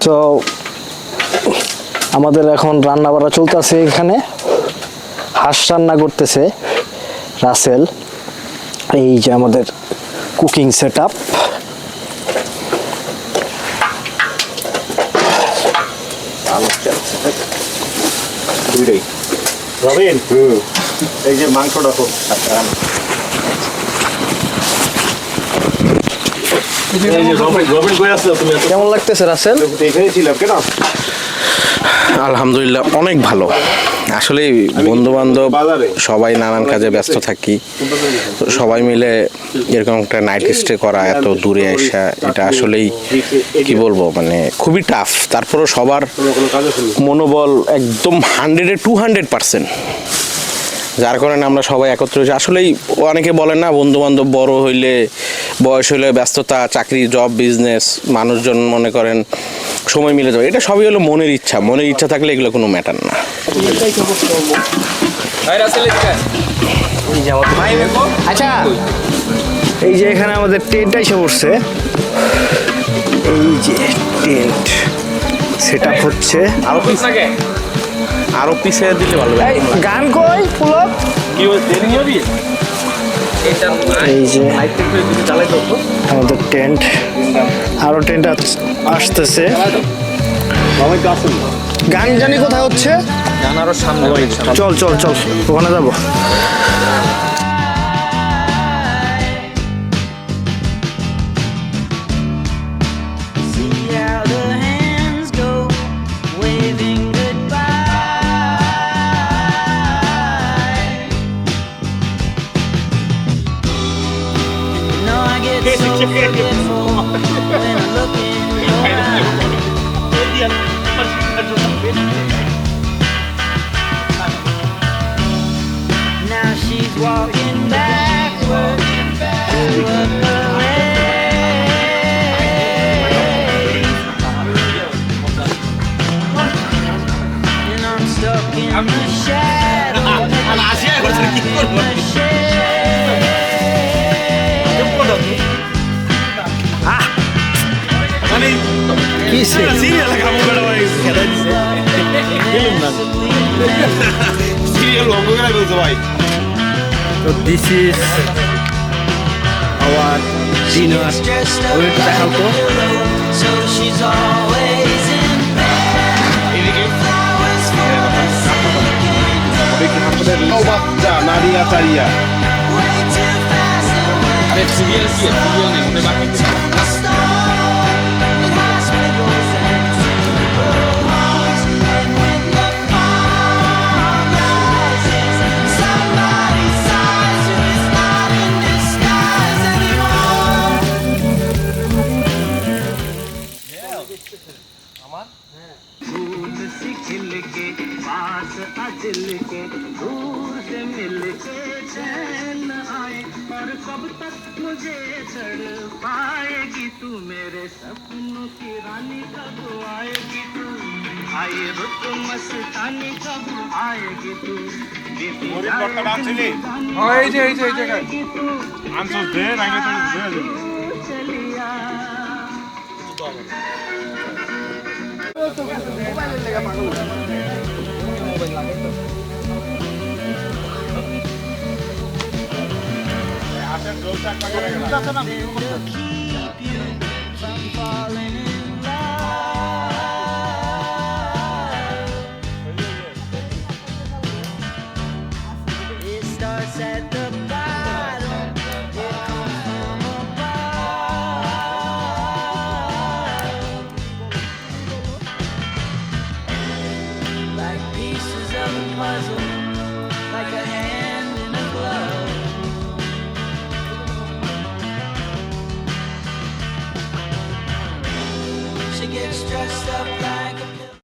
So আমাদের এখন রান্না বাড়া চলতেছে, এখানে হাঁস রান্না করতেছে রাসেল। এই যে আমাদের কুকিং সেট আপ। রবিন, এই যে মাংসটা খুব কেমন লাগতেছে রাসেল? এখানে ছিলাম কেন? আলহামদুলিল্লাহ অনেক ভালো। আসলে বন্ধু বান্ধব সবাই নানান কাজে ব্যস্ত থাকি, সবাই মিলে এরকম একটা নাইট স্টে করা, এত দূরে আসা, এটা আসলেই কি বলবো, মানে খুবই টাফ। তারপরও সবার মনোবল একদম 100-200%, যার কারণে আমরা সবাই একত্র হয়েছি। আসলেই অনেকে বলেন না, বন্ধু বান্ধব বড় হইলে, বয়স হইলে ব্যস্ততা, চাকরি, জব, বিজনেস, মানুষজন মনে করেন সময় মিলে যাবে। এটা সবই হলো মনের ইচ্ছা। মনের ইচ্ছা থাকলে এগুলো কোনো ম্যাটার না। আচ্ছা, এই যে এখানে আমাদের টেন্ট এসে পড়ছে। এই যে টেন্ট সেট আপ হচ্ছে। আরো পিছিয়ে দিলে ভালো লাগে। গান কই পুলক? এই যে আমাদের টেন্ট, আরো টেন্ট আসতেছে। গান জানি কোথায় হচ্ছে? চল চল চল, ওখানে যাবো। Now she's walking backward through a parade, and I'm stuck in the shadow, in the shade. কি সিরিয়াল কামো করে ভাই খেলা দিছে গেলুম না সিরিয়াল অঙ্গ করে বলছো ভাই। তো this is our dinner. Wait দেখাও তো। So she's always in flowers for the sinking ও বাচ্চা নারিয়া তারিয়া way too fast away. Serial কি সিরিয়াল নেই মনে বাকি दूर से मिलके चैन आए और कब तक मुझे छड़ पाएगी तू मेरे सपनों की रानी कब आएगी तू आए रुत मस्तानी कब आएगी तू चलिया keep you from falling in love. It starts at the bottom, it comes from above. Like pieces of a puzzle, like a hand in a glove. She gets dressed up like